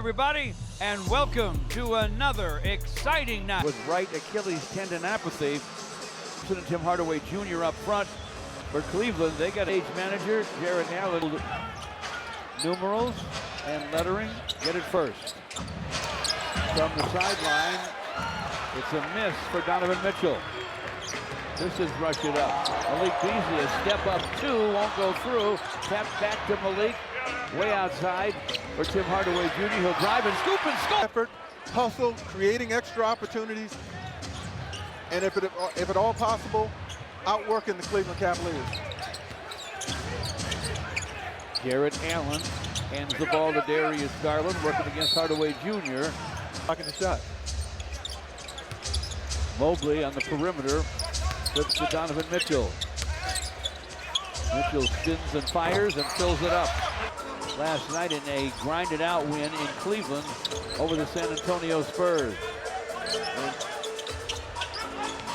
Everybody, and welcome to another exciting night. With right Achilles tendinopathy, and Tim Hardaway Jr. up front for Cleveland. They got age manager Jared Allen. Numerals and lettering. Get it first. From the sideline, it's a miss for Donovan Mitchell. Pistons rush it up. Malik Beasley, a step up two, won't go through. Tapped back to Malik, way outside for Tim Hardaway Jr. He'll drive and scoop and score. Effort, hustle, creating extra opportunities, and if at all possible, outworking the Cleveland Cavaliers. Jared Allen hands the ball to Darius Garland, working against Hardaway Jr. Blocking the shot. Mobley on the perimeter, flips to Donovan Mitchell. Mitchell spins and fires and fills it up. Last night in a grinded-out win in Cleveland over the San Antonio Spurs. And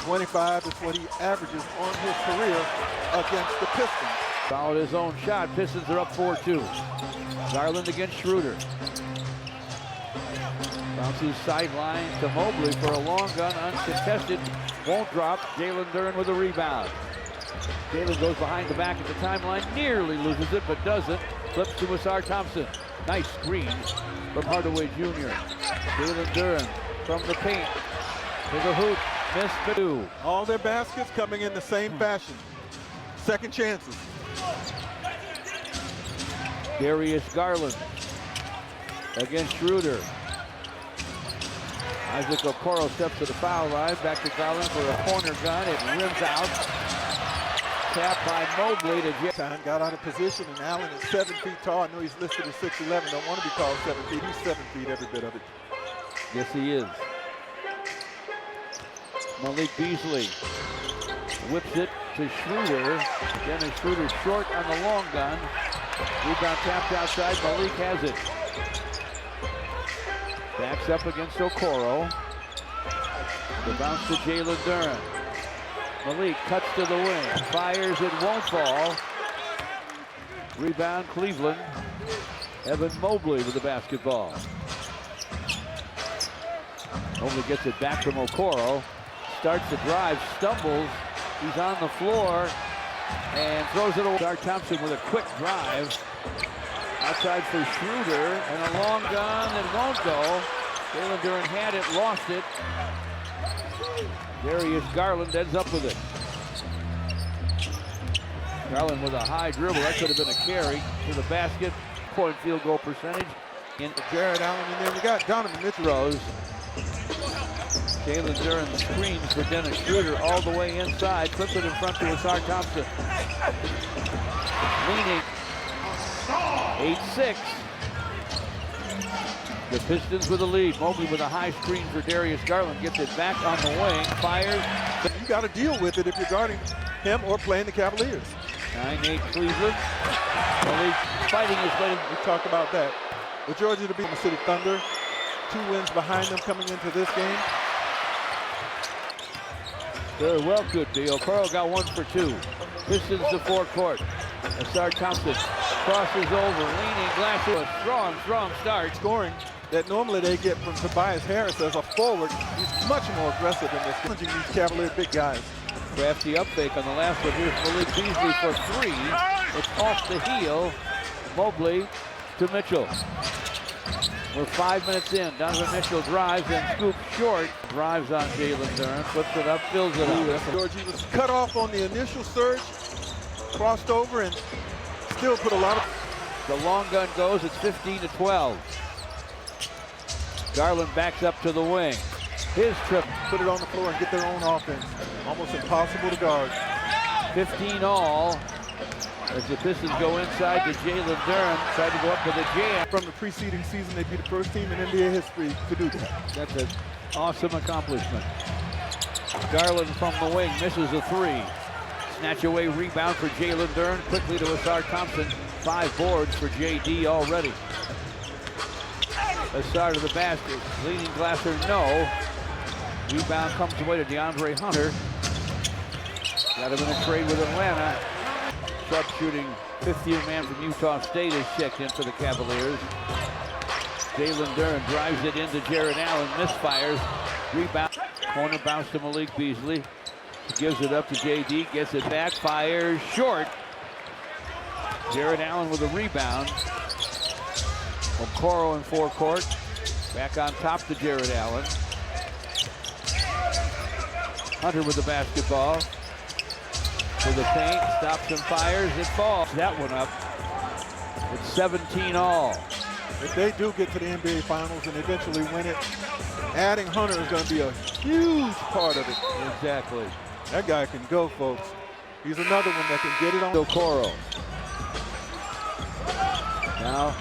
25 is what he averages on his career against the Pistons. Fouled his own shot. Pistons are up 4-2. Garland against Schroeder. Bounces sideline to Mobley for a long gun, uncontested. Won't drop. Jalen Duren with a rebound. Jalen goes behind the back at the timeline, nearly loses it, but doesn't. Flips to Ausar Thompson. Nice screen from Hardaway Jr. Jalen Duren from the paint to the hoop. Missed the two. All their baskets coming in the same fashion. Second chances. Darius Garland against Schroeder. Isaac Okoro steps to the foul line. Back to Garland for a corner gun. It rims out. Tap by Mobley to Time got out of position, and Allen is 7 feet tall. I know he's listed as 6'11". Don't want to be called 7 feet. He's 7 feet, every bit of it. Yes, he is. Malik Beasley whips it to Schroeder. Dennis Schroeder short on the long gun. Rebound tapped outside. Malik has it. Backs up against Okoro. The bounce to Jalen Duren. Malik cuts to the wing. Fires, it won't fall. Rebound Cleveland. Evan Mobley with the basketball. Mobley gets it back from Okoro. Starts the drive, stumbles. He's on the floor and throws it away. Ausar Thompson with a quick drive. Outside for Schroeder, and a long gun that won't go. Jalen Duren had it, lost it. Darius Garland ends up with it. Garland with a high dribble. That could have been a carry to the basket. Point field goal percentage. In Jared Allen, and then we got Donovan Mitchell. Rose. Jalen Duren screens for Dennis Schroeder all the way inside. Flips it in front to Ausar Thompson. Leaning. 8-6. The Pistons with the lead. Mobley with a high screen for Darius Garland. Gets it back on the wing. Fires. You got to deal with it if you're guarding him or playing the Cavaliers. 9-8 Cleveland. Malik fighting his way. We talked about that. The Georgia to beat the City Thunder. 2 wins behind them coming into this game. Very well could be. Okoro got 1 for 2. Pistons to forecourt. Ausar Thompson crosses over, leaning glass to a strong start. Scoring that normally they get from Tobias Harris as a forward. He's much more aggressive in this, challenging these Cavalier big guys. Crafty up fake on the last one. Here's Malik Beasley for 3. It's off the heel. Mobley to Mitchell. We're 5 minutes in. Donovan Mitchell drives and scoops short. Drives on Jalen Duren, flips it up, fills it up. Georgie was cut off on the initial surge, crossed over, and still put a lot of... The long gun goes, it's 15-12. Garland backs up to the wing. His trip. Put it on the floor and get their own offense. Almost impossible to guard. 15 all. As the Pistons go inside to Jalen Duren, try to go up to the jam. From the preceding season, they'd be the first team in NBA history to do that. That's an awesome accomplishment. Garland from the wing misses a 3. Snatch away rebound for Jalen Duren. Quickly to Ausar Thompson. 5 boards for JD already. Ausar to the basket. Leading Glasser, no. Rebound comes away to DeAndre Hunter. Got him in a trade with Atlanta. Sharpshooting 15th man from Utah State is checked in for the Cavaliers. Jalen Duren drives it into Jared Allen, misfires, rebound, corner bounce to Malik Beasley. He gives it up to JD, gets it back, fires, short. Jared Allen with a rebound. Okoro in forecourt, back on top to Jared Allen. Hunter with the basketball. To the paint, stops and fires, it falls. That one up. It's 17 all. If they do get to the NBA Finals and eventually win it, adding Hunter is going to be a huge part of it. Exactly. That guy can go, folks. He's another one that can get it on. Okoro. Now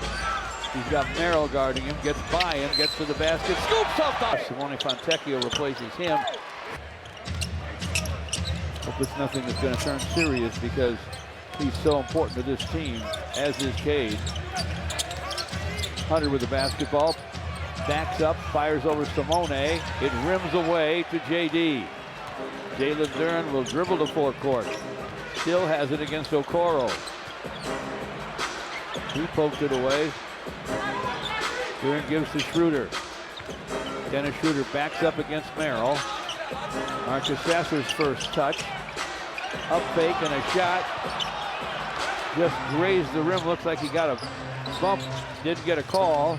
he's got Merrill guarding him, gets by him, gets to the basket, scoops off the... Simone Fontecchio replaces him. Hope it's nothing that's going to turn serious because he's so important to this team, as is Cade. Hunter with the basketball, backs up, fires over Simone. It rims away to JD. Jalen Duren will dribble to forecourt. Still has it against Okoro. He poked it away. Duren gives to Schroeder. Dennis Schroeder backs up against Merrill. Marcus Sasser's first touch. Up fake and a shot. Just grazed the rim. Looks like he got a bump. Didn't get a call.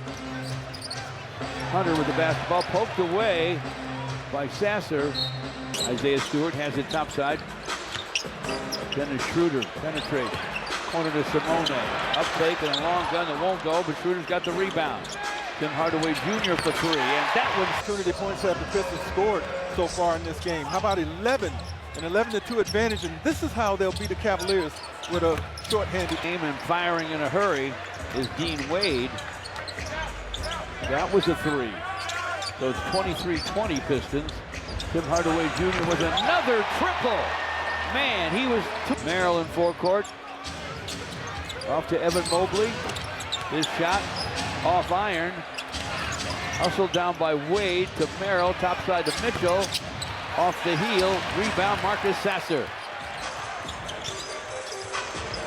Hunter with the basketball. Poked away by Sasser. Isaiah Stewart has it topside. Dennis Schroeder penetrates. Corner to Simone. Up fake and a long gun that won't go, but Schroeder's got the rebound. Tim Hardaway Jr. for three, and that one's... Opportunity points have the Pistons scored so far in this game. How about 11? An 11-2 advantage, and this is how they'll beat the Cavaliers with a short-handed game. And firing in a hurry is Dean Wade. That was a three. So it's 23-20 Pistons. Tim Hardaway Jr. with another triple. Man, he was... Merrill in forecourt. Off to Evan Mobley. His shot off iron. Hustled down by Wade to Merrill. Topside to Mitchell. Off the heel. Rebound Marcus Sasser.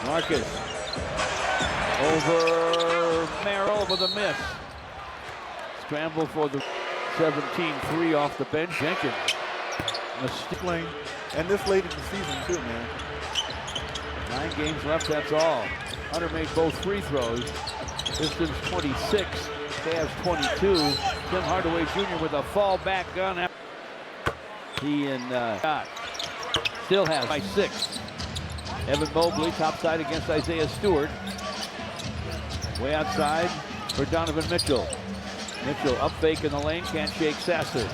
Marcus over Merrill with a miss. Scramble for the 17-3 off the bench. Jenkins. lane, and this late in the season too, man. 9 games left, that's all. Hunter made both free throws. Pistons 26, Cavs 22. Tim Hardaway Jr. with a fallback gun. He and shot. Still has by 6. Evan Mobley topside against Isaiah Stewart. Way outside for Donovan Mitchell. Mitchell up fake in the lane, can't shake Sasser.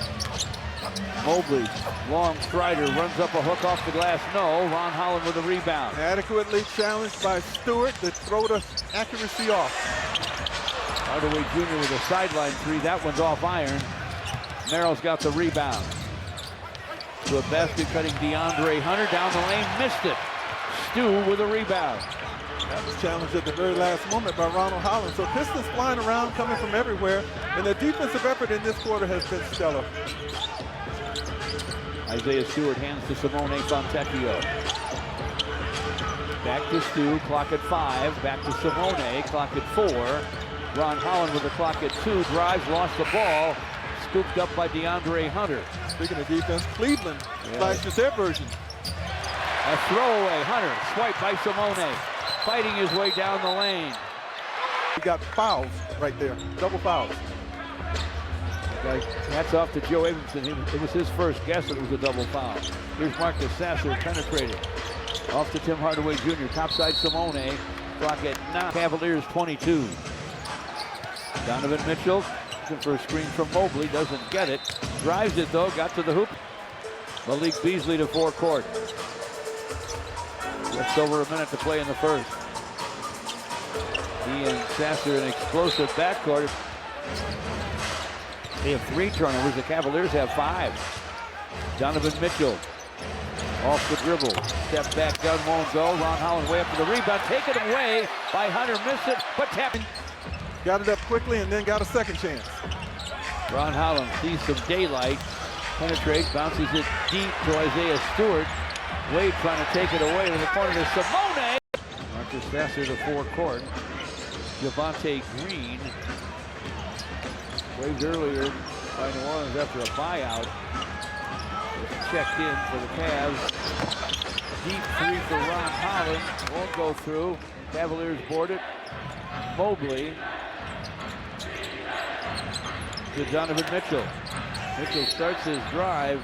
Mobley, long strider, runs up a hook off the glass. No, Ron Holland with a rebound. Adequately challenged by Stewart to throw the accuracy off. Hardaway Jr. with a sideline 3. That one's off iron. Merrill's got the rebound. To a basket-cutting DeAndre Hunter down the lane, missed it. Stu with a rebound. That was challenged at the very last moment by Ronald Holland. So Pistons flying around, coming from everywhere, and the defensive effort in this quarter has been stellar. Isaiah Stewart hands to Simone Fontecchio. Back to Stu, clock at 5. Back to Simone, clock at 4. Ron Holland with the clock at 2. Drives, lost the ball. Scooped up by DeAndre Hunter. Speaking of defense, Cleveland flashes their version. A throwaway. Hunter, swipe by Simone. Fighting his way down the lane. He got fouls right there, double fouls. Hats off to Joe Abramson. It was his first guess it was a double foul. Here's Marcus Sasser penetrating. Off to Tim Hardaway Jr. Topside Simone. Clock at 9. Cavaliers 22. Donovan Mitchell looking for a screen from Mobley. Doesn't get it. Drives it though. Got to the hoop. Malik Beasley to forecourt. Just over a minute to play in the first. He and Sasser an explosive backcourt. They have 3 turnovers. The Cavaliers have 5. Donovan Mitchell off the dribble. Step back, gun won't go. Ron Holland way up to the rebound. Taken away by Hunter. Missed it, but tapping. Got it up quickly and then got a second chance. Ron Holland sees some daylight. Penetrates, bounces it deep to Isaiah Stewart. Wade trying to take it away to the corner to Simone. Marcus Sasser to forecourt. Javonte Green Waived earlier by New Orleans after a buyout. Checked in for the Cavs. Deep three for Ron Holland. Won't go through. Cavaliers board it. Mobley to Donovan Mitchell. Mitchell starts his drive.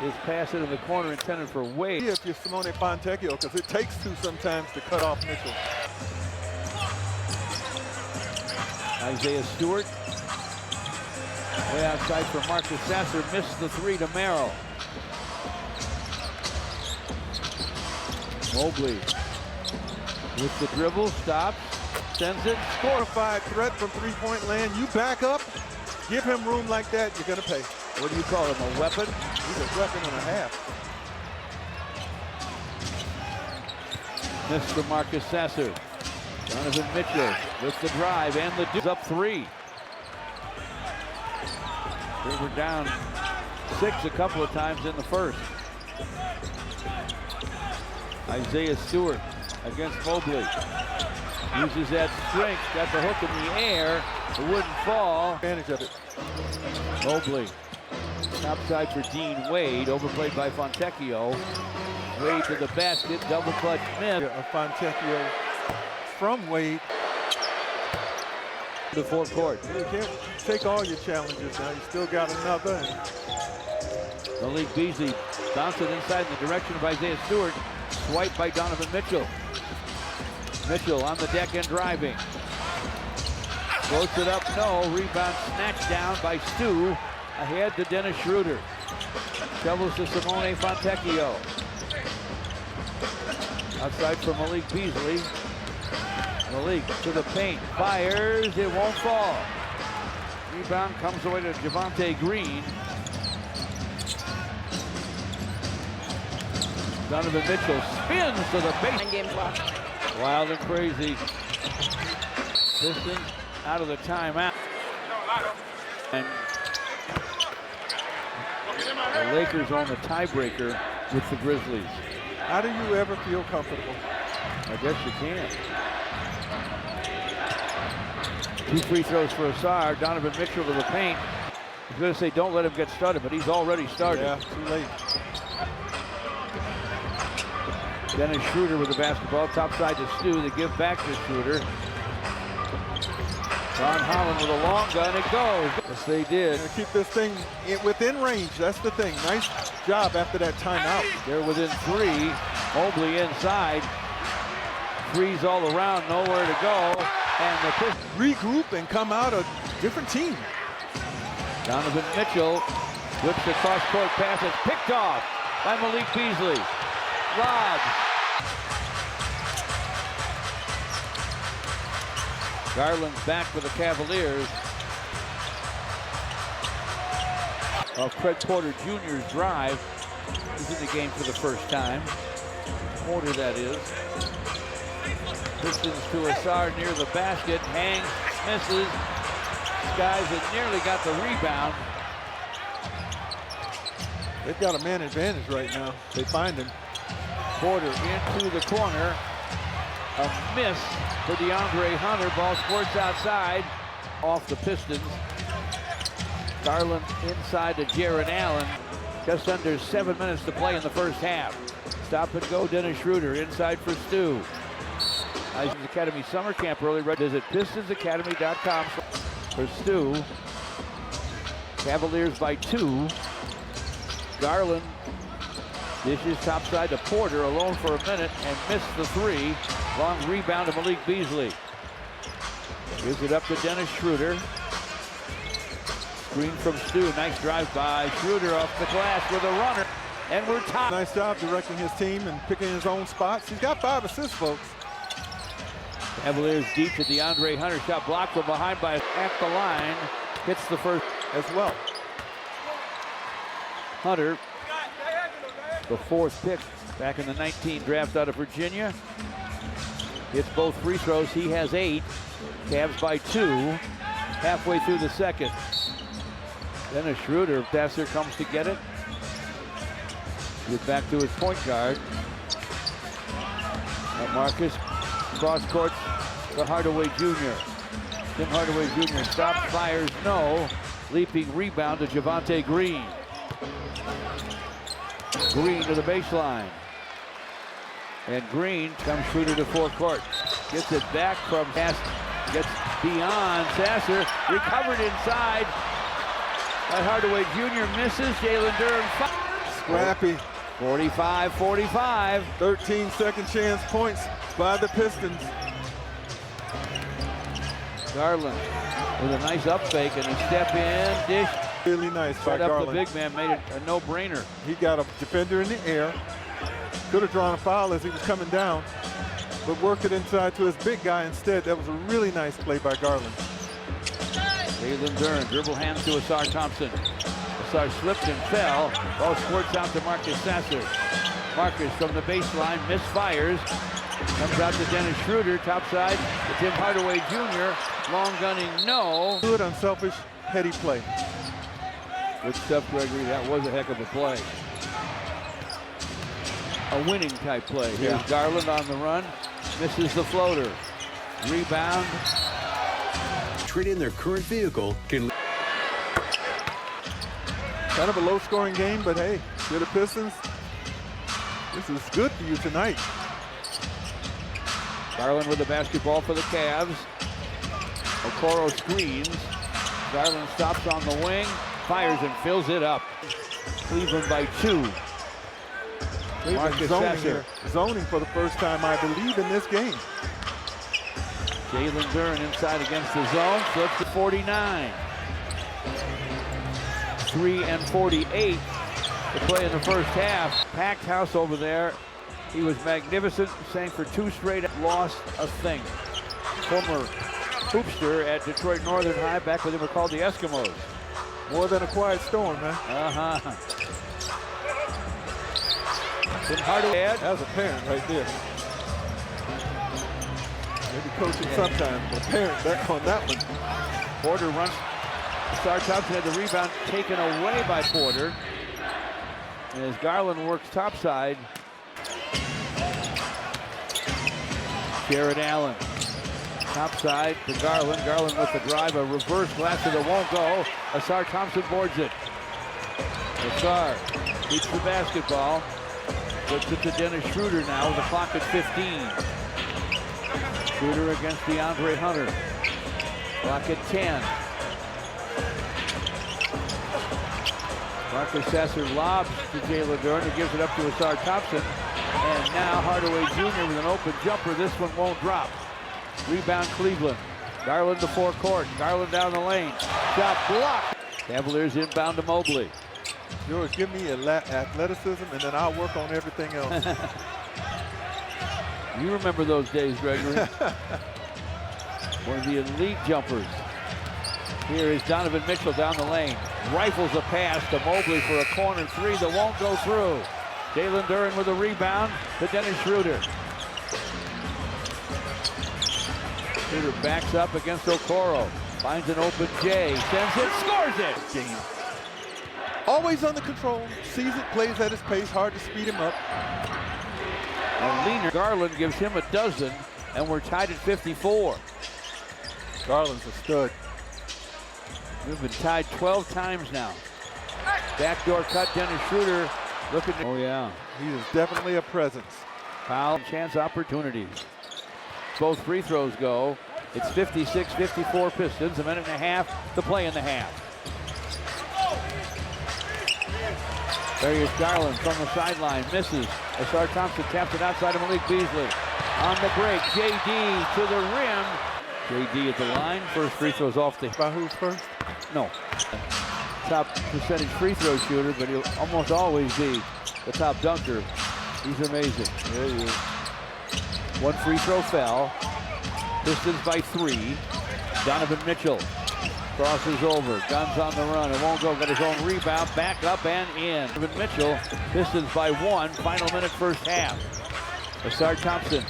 His pass into the corner intended for Wade. If you're Simone Fontecchio, because it takes two sometimes to cut off Mitchell. Isaiah Stewart. Way outside for Marcus Sasser. Missed the three to Merrill. Mobley with the dribble, stops, sends it, scores. Fortified threat from three-point land. You back up, give him room like that, you're going to pay. What do you call him, a weapon? He's a weapon and a half. Missed for Marcus Sasser. Donovan Mitchell with the drive and the deuce. Up three. They were down 6 a couple of times in the first. Isaiah Stewart against Mobley. Uses that strength, got the hook in the air. It wouldn't fall. Advantage of it. Mobley. Top side for Dean Wade, overplayed by Fontecchio. Wade to the basket, double clutch miss. A Fontecchio from Wade. The forecourt. You can't take all your challenges now. You still got another. Malik Beasley bouncing inside in the direction of Isaiah Stewart. Swipe by Donovan Mitchell. Mitchell on the deck and driving. Floats it up, no. Rebound snatched down by Stu. Ahead to Dennis Schroeder. Shovels to Simone Fontecchio. Outside for Malik Beasley. Malik to the paint. Fires. It won't fall. Rebound comes away to Javonte Green. Donovan Mitchell spins to the base. 9 games left. Wild and crazy. Pistons out of the timeout. And the Lakers own the tiebreaker with the Grizzlies. How do you ever feel comfortable? I guess you can. 2 free throws for Asar. Donovan Mitchell to the paint. I was going to say don't let him get started, but he's already started. Yeah, too late. Dennis Schroeder with the basketball, top side to Stu. They give back to Schroeder. Ron Holland with a long gun, it goes. Yes, they did. Gonna keep this thing within range, that's the thing. Nice job after that timeout. They're within 3. Mobley inside. Threes all around, nowhere to go. And the Pistons Regroup and come out a different team. Donovan Mitchell whips the cross-court pass. It's picked off by Malik Beasley. Lob. Garland's back for the Cavaliers. Craig Porter Jr.'s drive. He's in the game for the first time. Porter, that is. Pistons to Asar near the basket. Hangs, misses. Skies had nearly got the rebound. They've got a man advantage right now. They find him. Porter into the corner. A miss for DeAndre Hunter. Ball squirts outside. Off the Pistons. Garland inside to Jared Allen. Just under 7 minutes to play in the first half. Stop and go Dennis Schroeder inside for Stu. Pistons Academy Summer Camp early. Visit PistonsAcademy.com for Stu. Cavaliers by 2. Garland dishes topside to Porter, alone for a minute, and missed the 3. Long rebound to Malik Beasley. Gives it up to Dennis Schroeder. Screen from Stu. Nice drive by Schroeder off the glass with a runner. And we're tied. Nice job directing his team and picking his own spots. He's got 5 assists, folks. Cavaliers deep to DeAndre Hunter. Shot blocked from behind by at the line. Hits the first As well. Hunter, the 4th pick back in the 19 draft out of Virginia. Hits both free throws. He has 8. Cavs by 2. Halfway through the second. Dennis Schroeder, Passer comes to get it. Get back to his point guard. Now Marcus, cross court to Hardaway Jr. Tim Hardaway Jr. stops, fires, no. Leaping rebound to Javonte Green. Green to the baseline. And Green comes Schroeder to forecourt. Gets it back from Cass. Gets beyond Sasser. Recovered inside. That Hardaway Jr. misses. Jalen Duren. Scrappy. 45-45. 13 second chance points by the Pistons. Garland with a nice up fake and a step in, dish. Really nice by Set up Garland. the big man, made it a no-brainer. He got a defender in the air. Could have drawn a foul as he was coming down, but worked it inside to his big guy instead. That was a really nice play by Garland. Jalen Duren, dribble hands to Asar Thompson. Asar slipped and fell. Ball squirts out to Marcus Sasser. Marcus from the baseline, misfires. Comes out to Dennis Schroeder, topside to Tim Hardaway Jr. Long gunning, no. Good, unselfish, heady play. Good stuff, Gregory. That was a heck of a play. A winning type play. Here's Garland on the run. Misses the floater. Rebound. Trade in their current vehicle can. Kind of a low-scoring game, but hey, you're the Pistons. This is good for you tonight. Garland with the basketball for the Cavs. Okoro screens. Garland stops on the wing, fires and fills it up. Cleveland by 2. Marcus Zoning Sasser. here. Zoning for the first time, I believe, in this game. Jalen Duren inside against the zone, flips to 49. 3:48 to play in the first half. Packed house over there. He was magnificent, sang for 2 straight, lost a thing. Former hoopster at Detroit Northern High, back when they were called the Eskimos. More than a quiet storm, man. Tim Hardaway. That's a parent right there. Maybe coaching sometimes, but parent back on that one. Porter runs. Asar Thompson had the rebound taken away by Porter. And as Garland works topside, Jared Allen. Topside to Garland. Garland with the drive, a reverse glass that won't go. Asar Thompson boards it. Asar keeps the basketball. Puts it to Dennis Schroeder now with the clock at 15. Schroeder against DeAndre Hunter. Clock at 10. Marcus Sasser lobs to Jalen Duren, who gives it up to Asar Thompson. And now Hardaway Jr. with an open jumper. This one won't drop. Rebound Cleveland. Garland to forecourt. Garland down the lane. Shot blocked. Cavaliers inbound to Mobley. George, give me athleticism, and then I'll work on everything else. You remember those days, Gregory. One of the elite jumpers. Here is Donovan Mitchell down the lane. Rifles a pass to Mobley for a corner 3 that won't go through. Jalen Duren with a rebound to Dennis Schroeder. Schroeder backs up against Okoro. Finds an open J. Sends it, scores it. Game. Always under control. Sees it, plays at his pace. Hard to speed him up. And leaner Garland gives him a dozen, and we're tied at 54. Garland's a stud. We've been tied 12 times now. Backdoor cut, Dennis Schroeder looking to... Oh, yeah. He is definitely a presence. Foul, chance opportunities. Both free throws go. It's 56-54 Pistons, a minute and a half to play in the half. There's Garland from the sideline, misses. Asar Thompson taps it outside of Malik Beasley. On the break, JD to the rim. JD at the line, first free throws off the... By who's first? No. Top percentage free throw shooter, but he'll almost always be the top dunker. He's amazing. There he is. One free throw fell. Pistons by 3. Donovan Mitchell crosses over. Guns on the run. It won't go. Got his own rebound. Back up and in. Donovan Mitchell. Pistons by 1. Final minute first half. Asar Thompson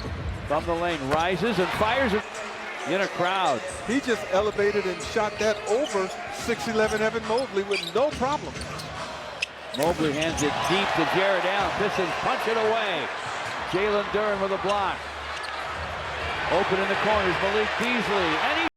from the lane rises and fires it in a crowd. He just elevated and shot that over 6'11" Evan Mobley with no problem. Mobley hands it deep to Jared Allen. Pistons punch it away. Jalen Duren with a block. Open in the corners, Malik Beasley. And he